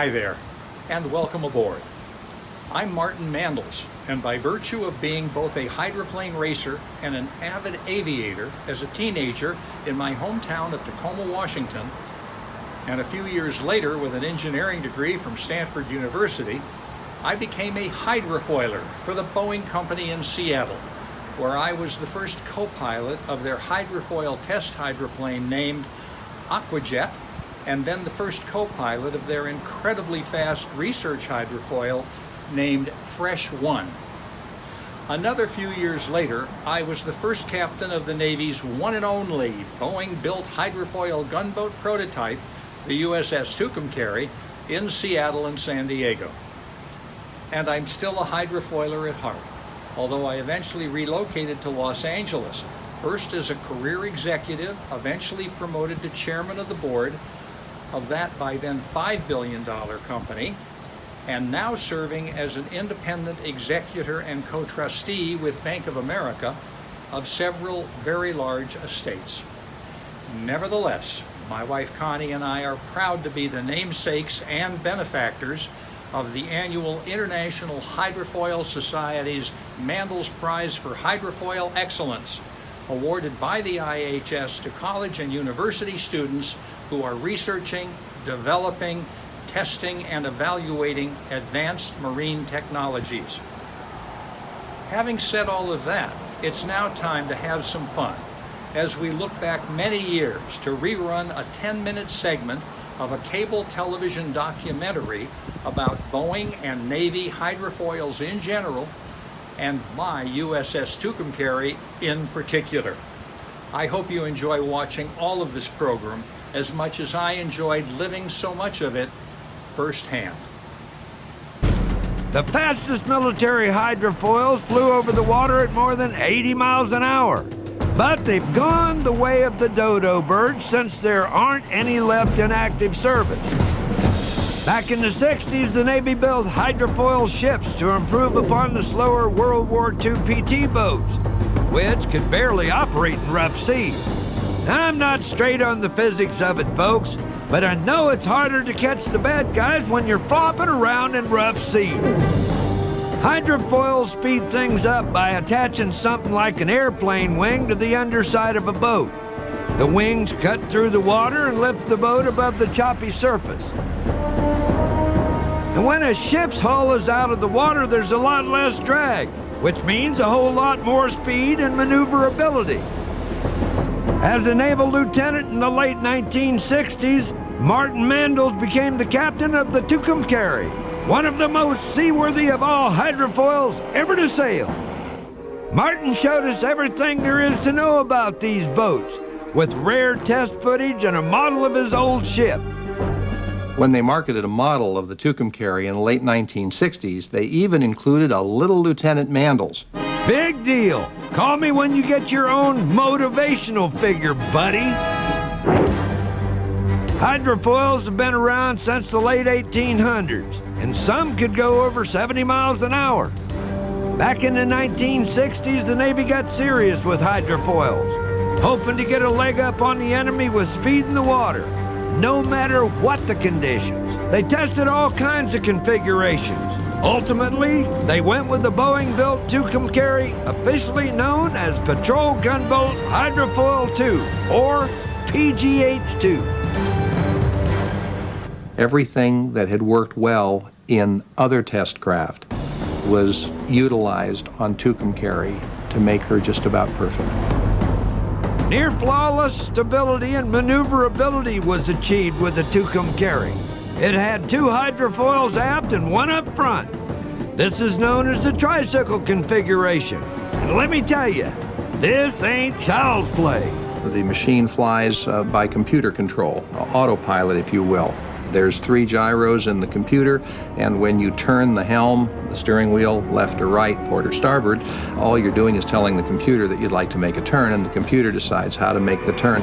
Hi there, and welcome aboard. I'm Martinn Mandles, and by virtue of being both a hydroplane racer and an avid aviator as a teenager in my hometown of Tacoma, Washington, and a few years later with an engineering degree from Stanford University, I became a hydrofoiler for the Boeing Company in Seattle, where I was the first co-pilot of their hydrofoil test hydroplane named Aquajet, and then the first co-pilot of their incredibly fast research hydrofoil named Fresh 1. Another few years later, I was the first captain of the Navy's one and only Boeing-built hydrofoil gunboat prototype, the USS Tucumcari, in Seattle and San Diego. And I'm still a hydrofoiler at heart, although I eventually relocated to Los Angeles, first as a career executive, eventually promoted to chairman of the board of that by then $5 billion company, and now serving as an independent executor and co-trustee with Bank of America of several very large estates. Nevertheless, my wife Connie and I are proud to be the namesakes and benefactors of the annual International Hydrofoil Society's Mandles Prize for Hydrofoil Excellence, awarded by the IHS to college and university students who are researching, developing, testing, and evaluating advanced marine technologies. Having said all of that, it's now time to have some fun as we look back many years to rerun a 10-minute segment of a cable television documentary about Boeing and Navy hydrofoils in general, and my USS Tucumcari in particular. I hope you enjoy watching all of this program as much as I enjoyed living so much of it firsthand. The fastest military hydrofoils flew over the water at more than 80 miles an hour. But they've gone the way of the dodo bird since there aren't any left in active service. Back in the 60s, the Navy built hydrofoil ships to improve upon the slower World War II PT boats, which could barely operate in rough seas. I'm not straight on the physics of it, folks, but I know it's harder to catch the bad guys when you're flopping around in rough seas. Hydrofoils speed things up by attaching something like an airplane wing to the underside of a boat. The wings cut through the water and lift the boat above the choppy surface. And when a ship's hull is out of the water, there's a lot less drag, which means a whole lot more speed and maneuverability. As a naval lieutenant in the late 1960s, Martinn Mandles became the captain of the Tucumcari, one of the most seaworthy of all hydrofoils ever to sail. Martinn showed us everything there is to know about these boats, with rare test footage and a model of his old ship. When they marketed a model of the Tucumcari in the late 1960s, they even included a little Lieutenant Mandles. Big deal. Call me when you get your own motivational figure, buddy. Hydrofoils have been around since the late 1800s, and some could go over 70 miles an hour. Back in the 1960s, the Navy got serious with hydrofoils, hoping to get a leg up on the enemy with speed in the water, no matter what the conditions. They tested all kinds of configurations. Ultimately, they went with the Boeing-built Tucumcari, officially known as Patrol Gunboat Hydrofoil 2, or PGH-2. Everything that had worked well in other test craft was utilized on Tucumcari to make her just about perfect. Near flawless stability and maneuverability was achieved with the Tucumcari. It had 2 hydrofoils aft and 1 up front. This is known as the tricycle configuration. And let me tell you, this ain't child's play. The machine flies by computer control, autopilot if you will. There's 3 gyros in the computer, and when you turn the helm, the steering wheel, left or right, port or starboard, all you're doing is telling the computer that you'd like to make a turn, and the computer decides how to make the turn.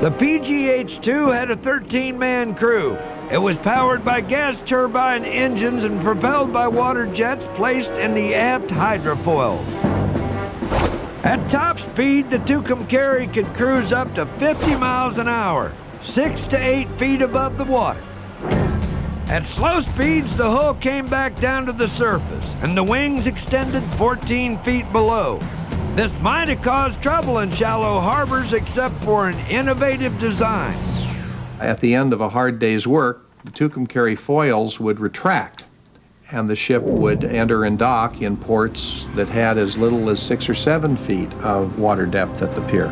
The PGH-2 had a 13-man crew. It was powered by gas turbine engines and propelled by water jets placed in the aft hydrofoils. At top speed, the Tucumcari could cruise up to 50 miles an hour, 6 to 8 feet above the water. At slow speeds, the hull came back down to the surface, and the wings extended 14 feet below. This might have caused trouble in shallow harbors except for an innovative design. At the end of a hard day's work, the Tucumcari foils would retract, and the ship would enter and dock in ports that had as little as 6 or 7 feet of water depth at the pier.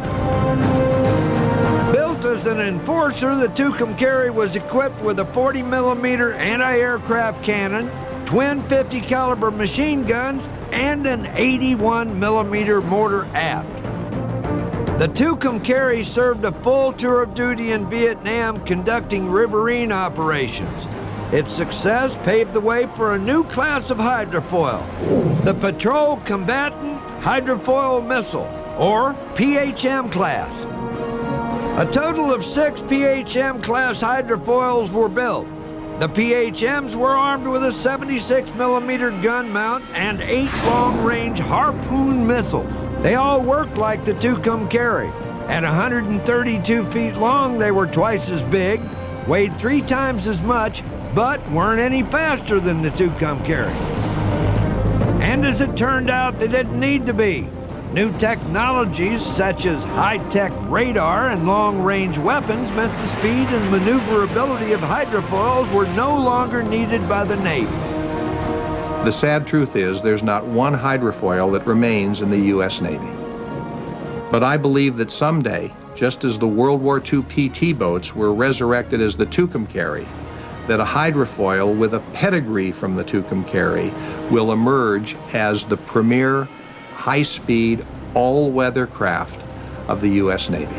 Built as an enforcer, the Tucumcari was equipped with a 40mm anti-aircraft cannon, twin 50 caliber machine guns, and an 81mm mortar aft. The Tucumcari served a full tour of duty in Vietnam conducting riverine operations. Its success paved the way for a new class of hydrofoil, the Patrol Combatant Hydrofoil Missile, or PHM class. A total of 6 PHM class hydrofoils were built. The PHMs were armed with a 76mm gun mount and 8 long-range Harpoon missiles. They all worked like the Tucumcari. At 132 feet long, they were twice as big, weighed 3 times as much, but weren't any faster than the Tucumcari. And as it turned out, they didn't need to be. New technologies such as high-tech radar and long-range weapons meant the speed and maneuverability of hydrofoils were no longer needed by the Navy. The sad truth is there's not one hydrofoil that remains in the U.S. Navy. But I believe that someday, just as the World War II PT boats were resurrected as the Tucumcari, that a hydrofoil with a pedigree from the Tucumcari will emerge as the premier high-speed, all-weather craft of the U.S. Navy.